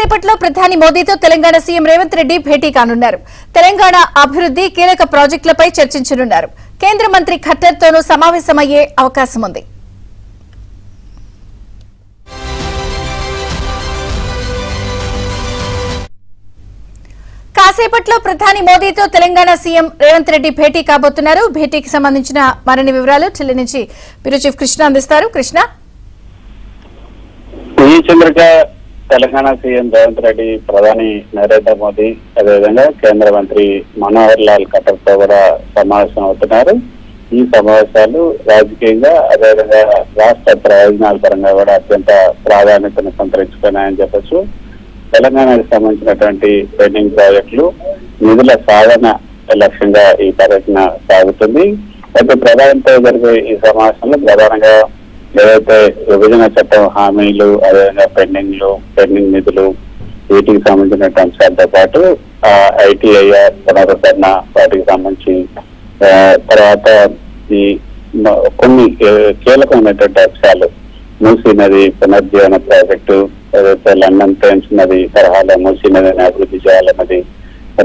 రేపట్లో ప్రధాని మోదీతో తెలంగాణ సీఎం రేవంత్ రెడ్డి భేటీ కానున్నారు. తెలంగాణ అభివృద్ధి కీలక ప్రాజెక్టులపై చర్చించనున్నారు. కేంద్ర మంత్రి ఖట్టర్తోనూ సమావేశమయ్యే అవకాశం ఉంది. కాసేపట్లో ప్రధాని మోదీతో తెలంగాణ సీఎం రేవంత్ రెడ్డి భేటీ కాబోతున్నారు. భేటీకి సంబంధించిన మరిన్ని వివరాలు ఢిల్లీ నుంచి బ్యూరో చీఫ్ కృష్ణ అందిస్తారు. కృష్ణ, తెలంగాణ సీఎం రేవంత్ రెడ్డి, ప్రధాని నరేంద్ర మోదీ, అదేవిధంగా కేంద్ర మంత్రి మనోహర్ లాల్ ఖట్టర్ తో కూడా సమావేశం అవుతున్నారు. ఈ సమావేశాలు రాజకీయంగా అదేవిధంగా రాష్ట్ర ప్రయోజనాల పరంగా కూడా అత్యంత ప్రాధాన్యతను సంతరించుకున్నాయని చెప్పొచ్చు. తెలంగాణకు సంబంధించినటువంటి పెండింగ్ ప్రాజెక్టులు నిధుల సాధన లక్ష్యంగా ఈ పర్యటన సాగుతుంది. అయితే ప్రధానితో జరిగే ఈ సమావేశంలో ప్రధానంగా ఏదైతే విభజన చట్టం హామీలు, అదేవిధంగా పెండింగ్ నిధులు, వీటికి సంబంధించిన అంశాలతో పాటు ఐటీఐఆర్ పునరుద్ధరణ, వాటికి సంబంధించి తర్వాత ఈ కొన్ని కీలకమైనటువంటి అంశాలు, మూసీ నది పునర్జీవన ప్రాజెక్టు, ఏదైతే లండన్ థేమ్స్ నది తరహాలో మూసీ నదిని అభివృద్ధి చేయాలన్నది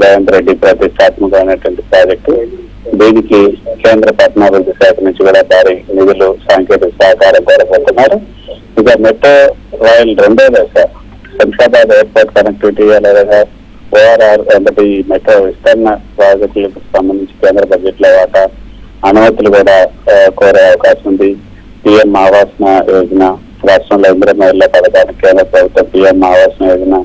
రేవంత్ రెడ్డి ప్రతిష్టాత్మకమైనటువంటి ప్రాజెక్టు. దీనికి కేంద్ర పట్టణాభివృద్ధి శాఖ నుంచి కూడా భారీ నిధులు, సాంకేతిక సహకారం కోరబోతున్నారు. ఇక మెట్రో రైల్ రెండో దశ శంషాబాద్ ఎయిర్పోర్ట్ కనెక్టివిటీ, అలాగే ఓఆర్ఆర్ వంటి మెట్రో విస్తరణ ప్రాజెక్టులకు సంబంధించి కేంద్ర బడ్జెట్ లో వాటా అనుమతులు కూడా కోరే అవకాశం ఉంది. పిఎం ఆవాస్ యోజన, రాష్ట్రంలో ఇందిరమ్మ ఇళ్ల పథకానికి కేంద్ర ప్రభుత్వం పిఎం ఆవాస్ యోజన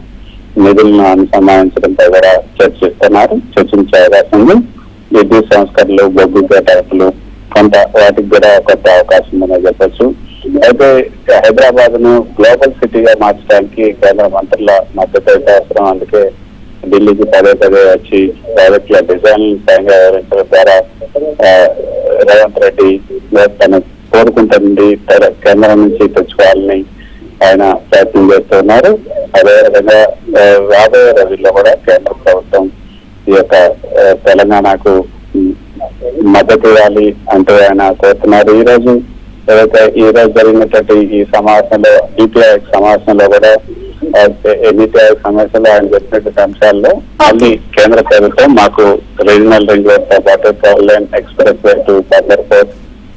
నిధులను అనుసంధానించడంపై కూడా చర్చించే అవకాశం ఉంది. విద్యుత్ సంస్కరణలు, బొగ్గు కేటాయింపులు, కొంత వాటికి కూడా కొత్త అవకాశం ఉందని చెప్పొచ్చు. అయితే హైదరాబాద్ ను గ్లోబల్ సిటీగా మార్చడానికి కేంద్ర మంత్రుల మద్దతు అయితే అవసరం. అందుకే ఢిల్లీకి పదే వచ్చి ప్రాజెక్టుల డిజైన్ స్వయంగా వివరించడం ద్వారా రేవంత్ రెడ్డి తను కోరుకుంటుంది కేంద్రం నుంచి తెచ్చుకోవాలని ఆయన ప్రయత్నం చేస్తున్నారు. అదేవిధంగా రాబోయే రోజుల్లో కూడా కేంద్ర ప్రభుత్వం ఈ యొక్క తెలంగాణకు మద్దతు ఇవ్వాలి అంటూ ఆయన కోరుతున్నారు. ఈ రోజు జరిగినటువంటి ఈ సమావేశంలో నీతి ఆయోగ్ సమావేశంలో కూడా నీతి ఆయోగ్ సమావేశంలో ఆయన చెప్పినటువంటి అంశాల్లో మళ్ళీ కేంద్ర ప్రభుత్వం మాకు రీజనల్ రింగ్ రోడ్ తో పాటు 12 లైన్ ఎక్స్ప్రెస్ వే టు పర్లర్పూర్,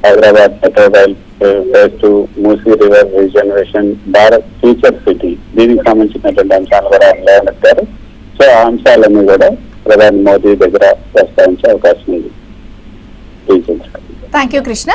Hyderabad metro rail phase 2, Musi river regeneration, Bharat future city, దీనికి సంబంధించినటువంటి అంశాలు కూడా లేవనెత్తారు. సో ఆ అంశాలన్నీ కూడా ప్రధాని మోదీ దగ్గర ప్రస్తావించే అవకాశం ఉంది. Thank you Krishna.